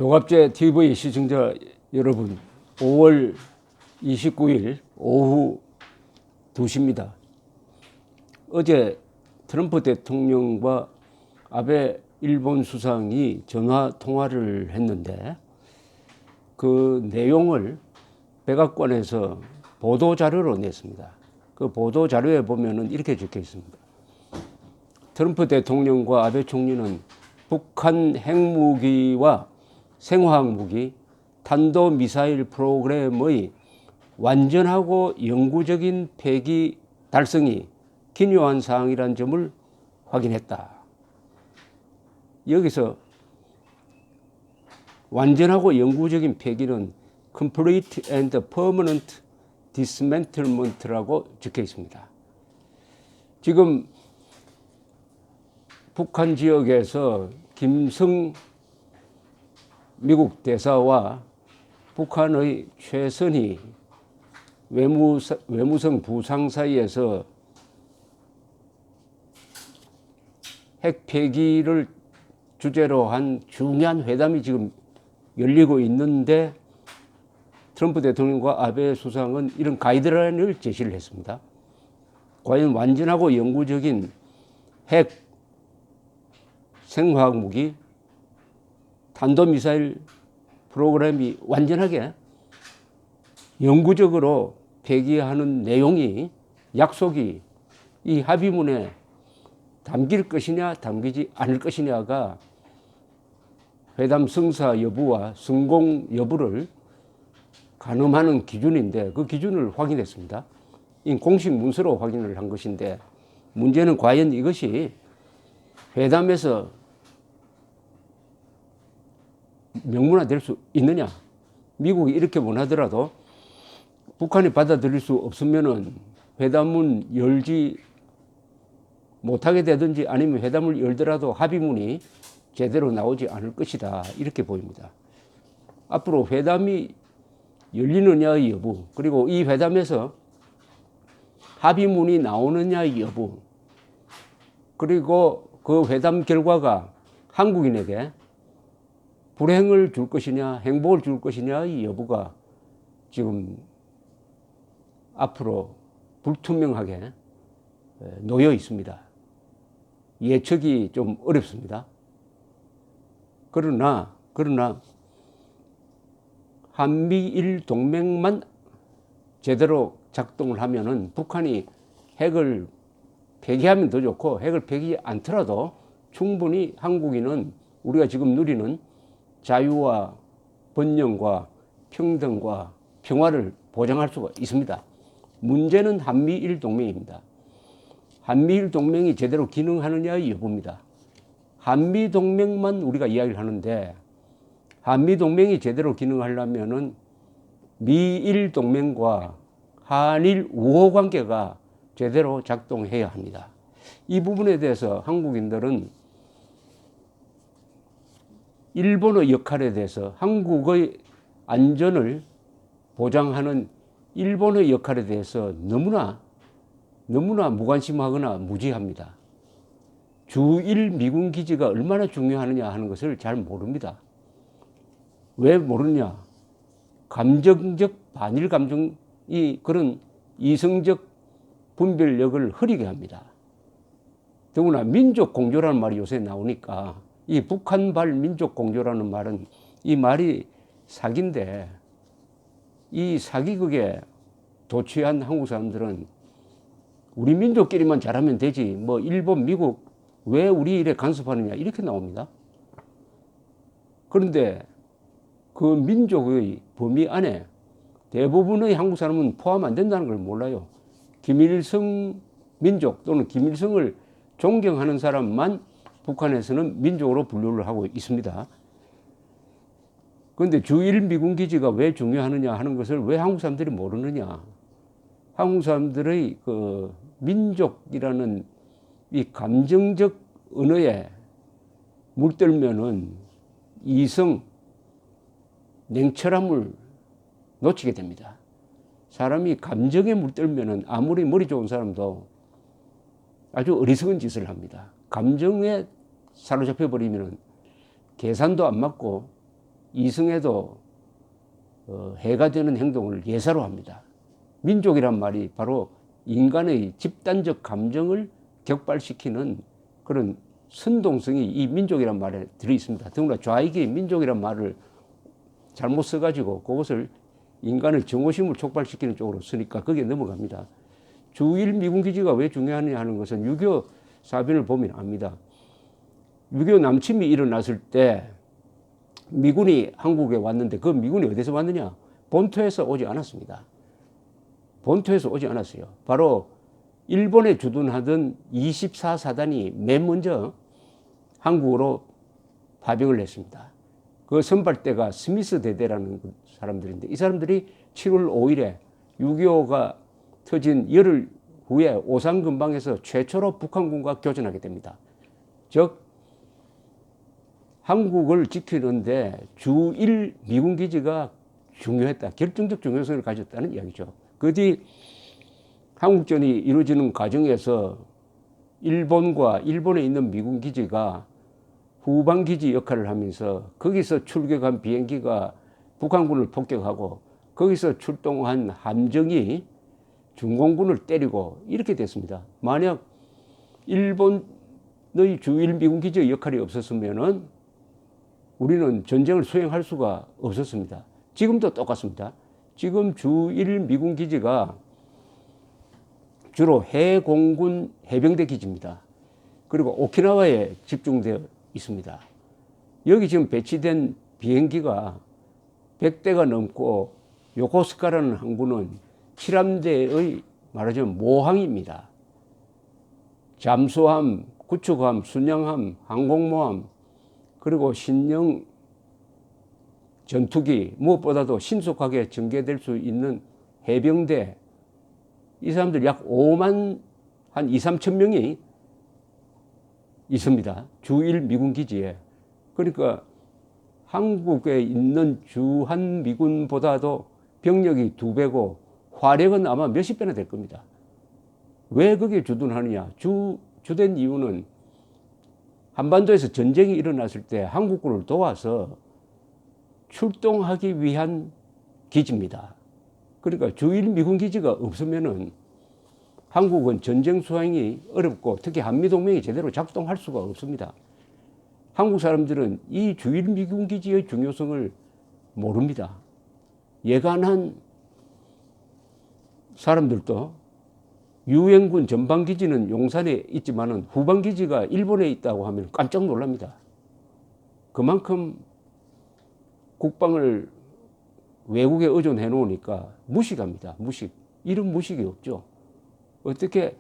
조갑제 TV 시청자 여러분, 5월 29일 오후 2시입니다. 어제 트럼프 대통령과 아베 일본 수상이 전화 통화를 했는데 그 내용을 백악관에서 보도자료로 냈습니다. 그 보도자료에 보면은 이렇게 적혀 있습니다. 트럼프 대통령과 아베 총리는 북한 핵무기와 생화학무기, 탄도미사일 프로그램의 완전하고 영구적인 폐기 달성이 기묘한 사항이라는 점을 확인했다. 여기서 완전하고 영구적인 폐기는 Complete and Permanent Dismantlement라고 적혀 있습니다. 지금 북한 지역에서 김성 미국 대사와 북한의 최선희 외무성 부상 사이에서 핵 폐기를 주제로 한 중요한 회담이 지금 열리고 있는데 트럼프 대통령과 아베 수상은 이런 가이드라인을 제시를 했습니다. 과연 완전하고 영구적인 핵 생화학 무기, 탄도미사일 프로그램이 완전하게 영구적으로 폐기하는 내용이 약속이 이 합의문에 담길 것이냐 담기지 않을 것이냐가 회담 성사 여부와 성공 여부를 가늠하는 기준인데 그 기준을 확인했습니다. 이 공식 문서로 확인을 한 것인데 문제는 과연 이것이 회담에서 명문화될 수 있느냐. 미국이 이렇게 원하더라도 북한이 받아들일 수 없으면은 회담문 열지 못하게 되든지 아니면 회담을 열더라도 합의문이 제대로 나오지 않을 것이다. 이렇게 보입니다. 앞으로 회담이 열리느냐의 여부, 그리고 이 회담에서 합의문이 나오느냐의 여부, 그리고 그 회담 결과가 한국인에게 불행을 줄 것이냐, 행복을 줄 것이냐의 여부가 지금 앞으로 불투명하게 놓여 있습니다. 예측이 좀 어렵습니다. 그러나 한미일 동맹만 제대로 작동을 하면은 북한이 핵을 폐기하면 더 좋고 핵을 폐기 않더라도 충분히 한국인은 우리가 지금 누리는 자유와 번영과 평등과 평화를 보장할 수가 있습니다. 문제는 한미일 동맹입니다. 한미일 동맹이 제대로 기능하느냐의 여부입니다. 한미 동맹만 우리가 이야기를 하는데 한미 동맹이 제대로 기능하려면은 미일 동맹과 한일 우호 관계가 제대로 작동해야 합니다. 이 부분에 대해서 한국인들은 일본의 역할에 대해서 한국의 안전을 보장하는 일본의 역할에 대해서 너무나 무관심하거나 무지합니다. 주일 미군 기지가 얼마나 중요하느냐 하는 것을 잘 모릅니다. 왜 모르느냐? 감정적 반일 감정이 그런 이성적 분별력을 흐리게 합니다. 더구나 민족 공조라는 말이 요새 나오니까 이 북한발 민족 공조라는 말은 이 말이 사기인데 이 사기극에 도취한 한국 사람들은 우리 민족끼리만 잘하면 되지 뭐 일본, 미국 왜 우리 일에 간섭하느냐 이렇게 나옵니다. 그런데 그 민족의 범위 안에 대부분의 한국 사람은 포함 안 된다는 걸 몰라요. 김일성 민족 또는 김일성을 존경하는 사람만 북한에서는 민족으로 분류를 하고 있습니다. 그런데 주일 미군 기지가 왜 중요하느냐 하는 것을 왜 한국 사람들이 모르느냐. 한국 사람들의 그 민족이라는 이 감정적 언어에 물들면은 이성, 냉철함을 놓치게 됩니다. 사람이 감정에 물들면은 아무리 머리 좋은 사람도 아주 어리석은 짓을 합니다. 감정에 사로잡혀 버리면은 계산도 안 맞고 이승에도 해가 되는 행동을 예사로 합니다. 민족이란 말이 바로 인간의 집단적 감정을 격발시키는 그런 선동성이 이 민족이란 말에 들어있습니다. 더구나 좌익이 민족이란 말을 잘못 써가지고 그것을 인간의 정오심을 촉발시키는 쪽으로 쓰니까 거기에 넘어갑니다. 주1 미군기지가 왜 중요하냐 하는 것은 6.25 사변을 보면 압니다. 6.25 남침이 일어났을 때 미군이 한국에 왔는데 그 미군이 어디서 왔느냐? 본토에서 오지 않았습니다. 본토에서 오지 않았어요. 바로 일본에 주둔하던 24사단이 맨 먼저 한국으로 파병을 했습니다. 그 선발대가 스미스 대대라는 사람들인데 이 사람들이 7월 5일에 6.25가 터진 열흘 후에 오산 근방에서 최초로 북한군과 교전하게 됩니다. 즉 한국을 지키는데 주1 미군 기지가 중요했다. 결정적 중요성을 가졌다는 이야기죠. 그 뒤 한국전이 이루어지는 과정에서 일본에 있는 미군 기지가 후방 기지 역할을 하면서 거기서 출격한 비행기가 북한군을 폭격하고 거기서 출동한 함정이 중공군을 때리고 이렇게 됐습니다. 만약 일본의 주1 미군 기지의 역할이 없었으면은 우리는 전쟁을 수행할 수가 없었습니다. 지금도 똑같습니다. 지금 주1 미군 기지가 주로 해공군 해병대 기지입니다. 그리고 오키나와에 집중되어 있습니다. 여기 지금 배치된 비행기가 100대가 넘고 요코스카라는 항구는 7함대의 말하자면 모항입니다. 잠수함, 구축함, 순양함, 항공모함, 그리고 신형 전투기, 무엇보다도 신속하게 전개될 수 있는 해병대, 이 사람들 약 5만 한 2, 3천 명이 있습니다. 주1 미군 기지에. 그러니까 한국에 있는 주한 미군보다도 병력이 2배고 화력은 아마 몇십 배나 될 겁니다. 왜 거기에 주둔하느냐? 주된 이유는 한반도에서 전쟁이 일어났을 때 한국군을 도와서 출동하기 위한 기지입니다. 그러니까 주1 미군 기지가 없으면은 한국은 전쟁 수행이 어렵고 특히 한미동맹이 제대로 작동할 수가 없습니다. 한국 사람들은 이 주1 미군 기지의 중요성을 모릅니다. 예간한 사람들도 유엔군 전방기지는 용산에 있지만은 후방기지가 일본에 있다고 하면 깜짝 놀랍니다. 그만큼 국방을 외국에 의존해 놓으니까 무식합니다. 무식. 이런 무식이 없죠. 어떻게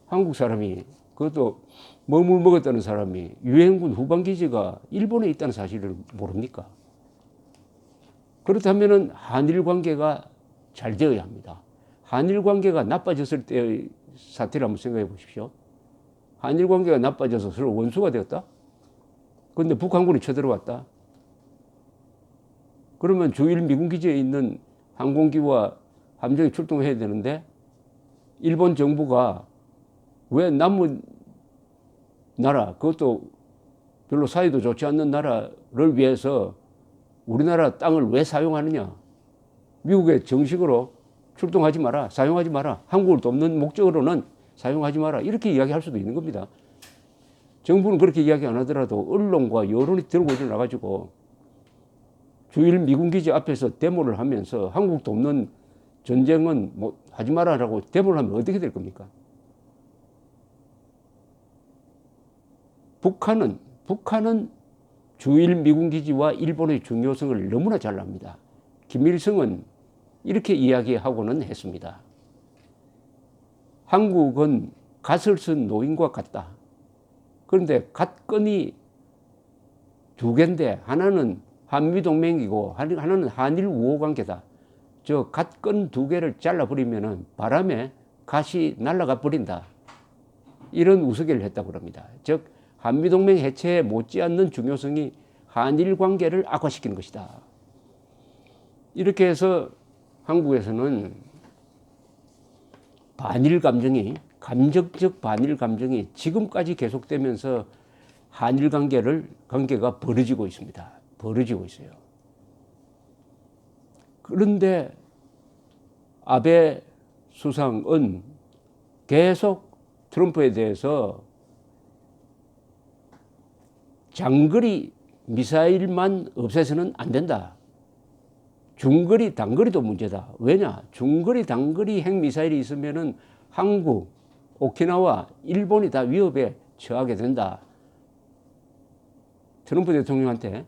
한국 사람이, 그것도 머물 먹었다는 사람이 유엔군 후방기지가 일본에 있다는 사실을 모릅니까? 그렇다면 한일 관계가 잘 되어야 합니다. 한일 관계가 나빠졌을 때의 사태를 한번 생각해 보십시오. 한일 관계가 나빠져서 서로 원수가 되었다? 그런데 북한군이 쳐들어왔다? 그러면 주1 미군 기지에 있는 항공기와 함정이 출동해야 되는데 일본 정부가 왜 남은 나라, 그것도 별로 사이도 좋지 않는 나라를 위해서 우리나라 땅을 왜 사용하느냐? 미국에 정식으로 출동하지 마라, 사용하지 마라, 한국을 돕는 목적으로는 사용하지 마라, 이렇게 이야기할 수도 있는 겁니다. 정부는 그렇게 이야기 안 하더라도 언론과 여론이 들고 일어나가지고 주1 미군 기지 앞에서 데모를 하면서 한국 돕는 전쟁은 뭐 하지 마라라고 데모를 하면 어떻게 될 겁니까? 북한은 주1 미군 기지와 일본의 중요성을 너무나 잘 압니다. 김일성은 이렇게 이야기하고는 했습니다. 한국은 갓을 쓴 노인과 같다. 그런데 갓건이 두 개인데 하나는 한미동맹이고 하나는 한일 우호관계다. 저 갓건 두 개를 잘라버리면 바람에 갓이 날아가 버린다. 이런 우스개를 했다고 합니다. 즉 한미동맹 해체에 못지않는 중요성이 한일 관계를 악화시키는 것이다. 이렇게 해서 한국에서는 반일 감정이, 감정적 반일 감정이 지금까지 계속되면서 한일 관계가 벌어지고 있습니다. 벌어지고 있어요. 그런데 아베 수상은 계속 트럼프에 대해서 장거리 미사일만 없애서는 안 된다. 중거리, 단거리도 문제다. 왜냐? 중거리, 단거리 핵미사일이 있으면은 한국, 오키나와, 일본이 다 위협에 처하게 된다. 트럼프 대통령한테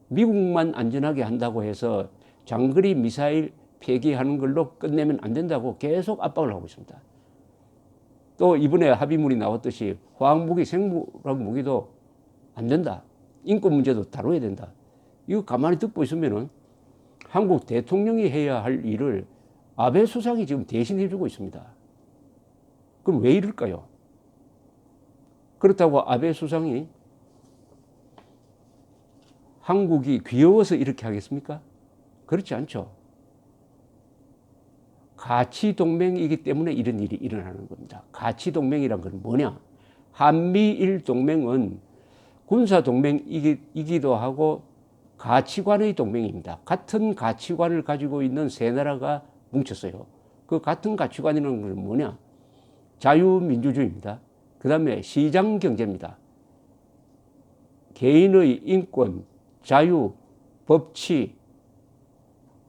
미국만 안전하게 한다고 해서 장거리 미사일 폐기하는 걸로 끝내면 안 된다고 계속 압박을 하고 있습니다. 또 이번에 합의문이 나왔듯이 화학무기, 생물학 무기도 안 된다. 인권 문제도 다뤄야 된다. 이거 가만히 듣고 있으면은 한국 대통령이 해야 할 일을 아베 수상이 지금 대신 해주고 있습니다. 그럼 왜 이럴까요? 그렇다고 아베 수상이 한국이 귀여워서 이렇게 하겠습니까? 그렇지 않죠. 가치 동맹이기 때문에 이런 일이 일어나는 겁니다. 가치 동맹이란 건 뭐냐? 한미일 동맹은 군사 동맹이기도 하고 가치관의 동맹입니다. 같은 가치관을 가지고 있는 세 나라가 뭉쳤어요. 그 같은 가치관이라는 건 뭐냐? 자유민주주의입니다. 그 다음에 시장경제입니다. 개인의 인권, 자유, 법치,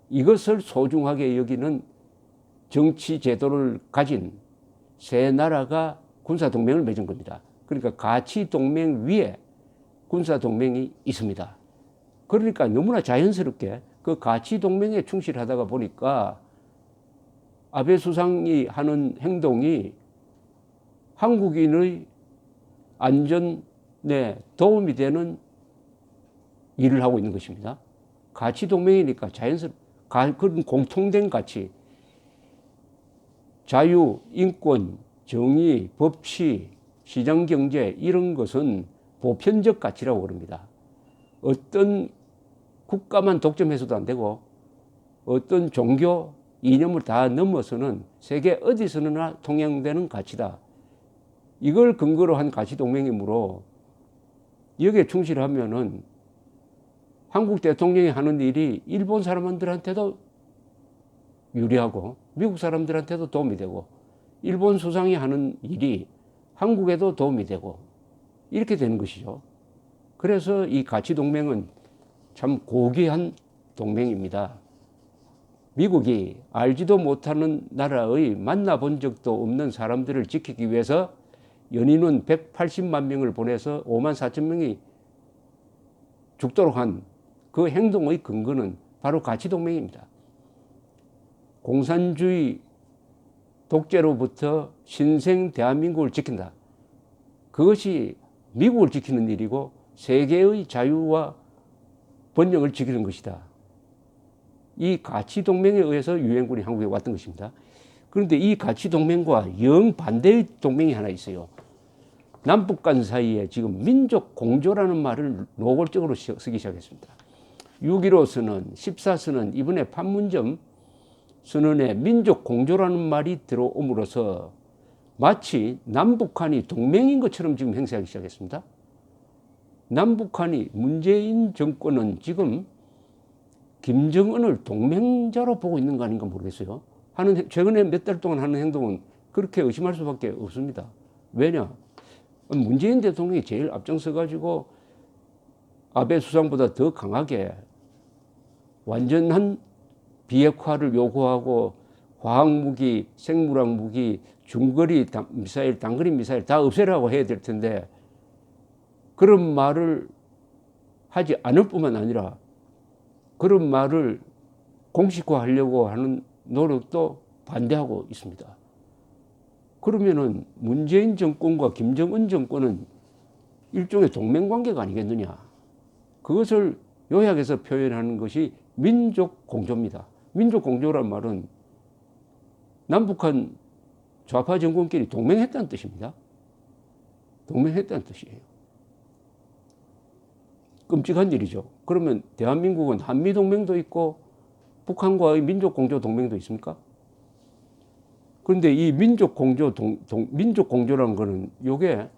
이것을 소중하게 여기는 정치 제도를 가진 세 나라가 군사동맹을 맺은 겁니다. 그러니까 가치동맹 위에 군사동맹이 있습니다. 그러니까 너무나 자연스럽게 그 가치동맹에 충실하다가 보니까 아베 수상이 하는 행동이 한국인의 안전에 도움이 되는 일을 하고 있는 것입니다. 가치동맹이니까 자연스럽게 그런 공통된 가치, 자유, 인권, 정의, 법치, 시장경제 이런 것은 보편적 가치라고 그럽니다. 어떤 국가만 독점해서도 안 되고 어떤 종교, 이념을 다 넘어서는 세계 어디서나 통용되는 가치다. 이걸 근거로 한 가치동맹이므로 여기에 충실하면은 한국 대통령이 하는 일이 일본 사람들한테도 유리하고 미국 사람들한테도 도움이 되고 일본 수상이 하는 일이 한국에도 도움이 되고 이렇게 되는 것이죠. 그래서 이 가치동맹은 참 고귀한 동맹입니다. 미국이 알지도 못하는 나라의 만나본 적도 없는 사람들을 지키기 위해서 연인은 180만 명을 보내서 5만 4천 명이 죽도록 한 그 행동의 근거는 바로 가치동맹입니다. 공산주의 독재로부터 신생 대한민국을 지킨다. 그것이 미국을 지키는 일이고 세계의 자유와 번영을 지키는 것이다. 이 가치동맹에 의해서 유엔군이 한국에 왔던 것입니다. 그런데 이 가치동맹과 영반대의 동맹이 하나 있어요. 남북 간 사이에 지금 민족 공조라는 말을 노골적으로 쓰기 시작했습니다. 6.15 선언, 14선언, 이번에 판문점 선언에 민족 공조라는 말이 들어옴으로써 마치 남북한이 동맹인 것처럼 지금 행세하기 시작했습니다. 남북한이 문재인 정권은 지금 김정은을 동맹자로 보고 있는 거 아닌가 모르겠어요. 최근에 몇 달 동안 하는 행동은 그렇게 의심할 수밖에 없습니다. 왜냐? 문재인 대통령이 제일 앞장서가지고 아베 수상보다 더 강하게 완전한 비핵화를 요구하고 화학무기, 생물학무기, 중거리 미사일, 단거리 미사일 다 없애라고 해야 될 텐데 그런 말을 하지 않을 뿐만 아니라 그런 말을 공식화하려고 하는 노력도 반대하고 있습니다. 그러면은 문재인 정권과 김정은 정권은 일종의 동맹관계가 아니겠느냐. 그것을 요약해서 표현하는 것이 민족 공조입니다. 민족 공조란 말은 남북한 좌파 정권끼리 동맹했다는 뜻입니다. 동맹했다는 뜻이에요. 끔찍한 일이죠. 그러면 대한민국은 한미동맹도 있고 북한과의 민족공조 동맹도 있습니까? 그런데 이 민족공조라는 거는 요게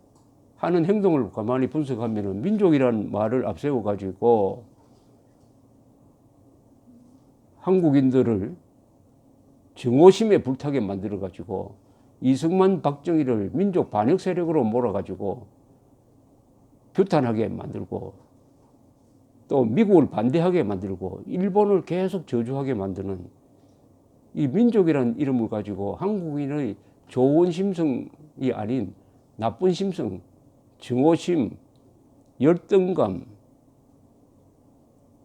하는 행동을 가만히 분석하면은 민족이라는 말을 앞세워 가지고 한국인들을 증오심에 불타게 만들어가지고 이승만, 박정희를 민족 반역 세력으로 몰아가지고 규탄하게 만들고 또 미국을 반대하게 만들고 일본을 계속 저주하게 만드는 이 민족이라는 이름을 가지고 한국인의 좋은 심성이 아닌 나쁜 심성, 증오심, 열등감,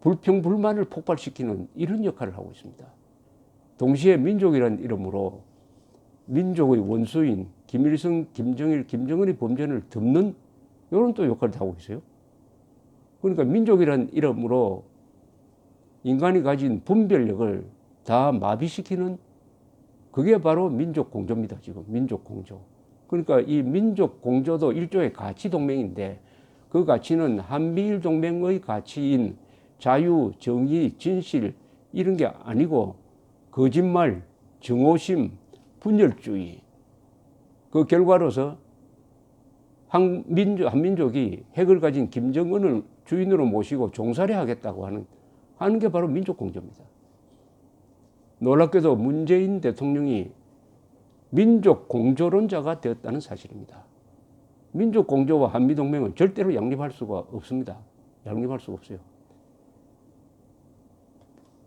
불평, 불만을 폭발시키는 이런 역할을 하고 있습니다. 동시에 민족이라는 이름으로 민족의 원수인 김일성, 김정일, 김정은의 범죄를 덮는 이런 또 역할을 하고 있어요. 그러니까 민족이라는 이름으로 인간이 가진 분별력을 다 마비시키는 그게 바로 민족 공조입니다. 지금 민족 공조. 그러니까 이 민족 공조도 일종의 가치 동맹인데 그 가치는 한미일 동맹의 가치인 자유, 정의, 진실 이런 게 아니고 거짓말, 증오심, 분열주의 그 결과로서 한민족이 핵을 가진 김정은을 주인으로 모시고 종살이 하겠다고 하는 게 바로 민족 공조입니다. 놀랍게도 문재인 대통령이 민족 공조론자가 되었다는 사실입니다. 민족 공조와 한미동맹은 절대로 양립할 수가 없습니다. 양립할 수가 없어요.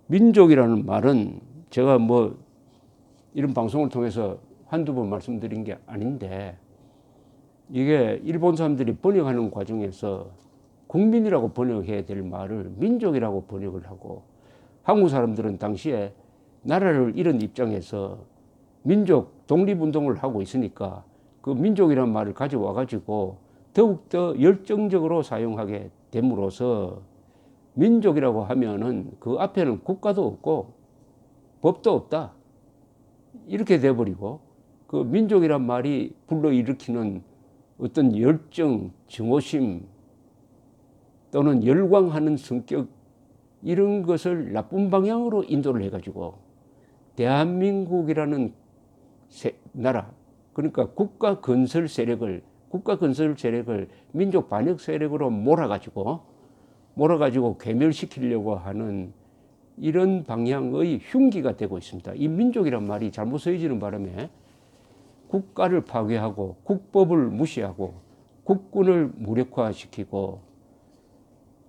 민족이라는 말은 제가 뭐 이런 방송을 통해서 한두 번 말씀드린 게 아닌데 이게 일본 사람들이 번역하는 과정에서 국민이라고 번역해야 될 말을 민족이라고 번역을 하고 한국 사람들은 당시에 나라를 잃은 입장에서 민족 독립운동을 하고 있으니까 그 민족이라는 말을 가져와 가지고 더욱더 열정적으로 사용하게 됨으로써 민족이라고 하면은 그 앞에는 국가도 없고 법도 없다 이렇게 돼버리고 그 민족이란 말이 불러일으키는 어떤 열정, 증오심 또는 열광하는 성격 이런 것을 나쁜 방향으로 인도를 해가지고 대한민국이라는 나라 그러니까 국가 건설 세력을 민족 반역 세력으로 몰아가지고 괴멸시키려고 하는 이런 방향의 흉기가 되고 있습니다. 이 민족이란 말이 잘못 쓰여지는 바람에 국가를 파괴하고 국법을 무시하고 국군을 무력화시키고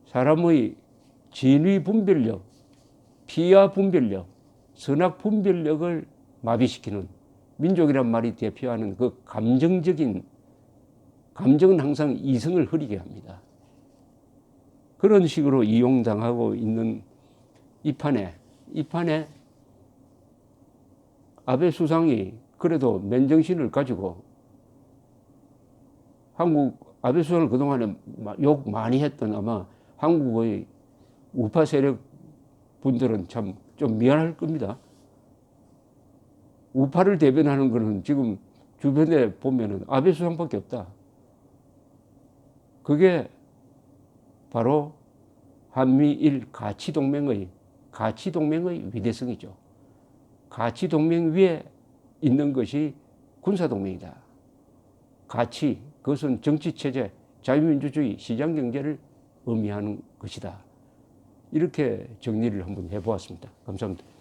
사람의 진위 분별력, 피하 분별력, 선악 분별력을 마비시키는 민족이란 말이 대표하는 그 감정은 항상 이성을 흐리게 합니다. 그런 식으로 이용당하고 있는 이 판에 아베 수상이 그래도 맨정신을 가지고 아베 수상을 그동안에 욕 많이 했던 아마 한국의 우파 세력 분들은 참 좀 미안할 겁니다. 우파를 대변하는 거는 지금 주변에 보면은 아베 수상밖에 없다. 그게 바로 한미일 가치동맹의 위대성이죠. 가치동맹 위에 있는 것이 군사동맹이다. 가치, 그것은 정치체제, 자유민주주의, 시장경제를 의미하는 것이다. 이렇게 정리를 한번 해보았습니다. 감사합니다.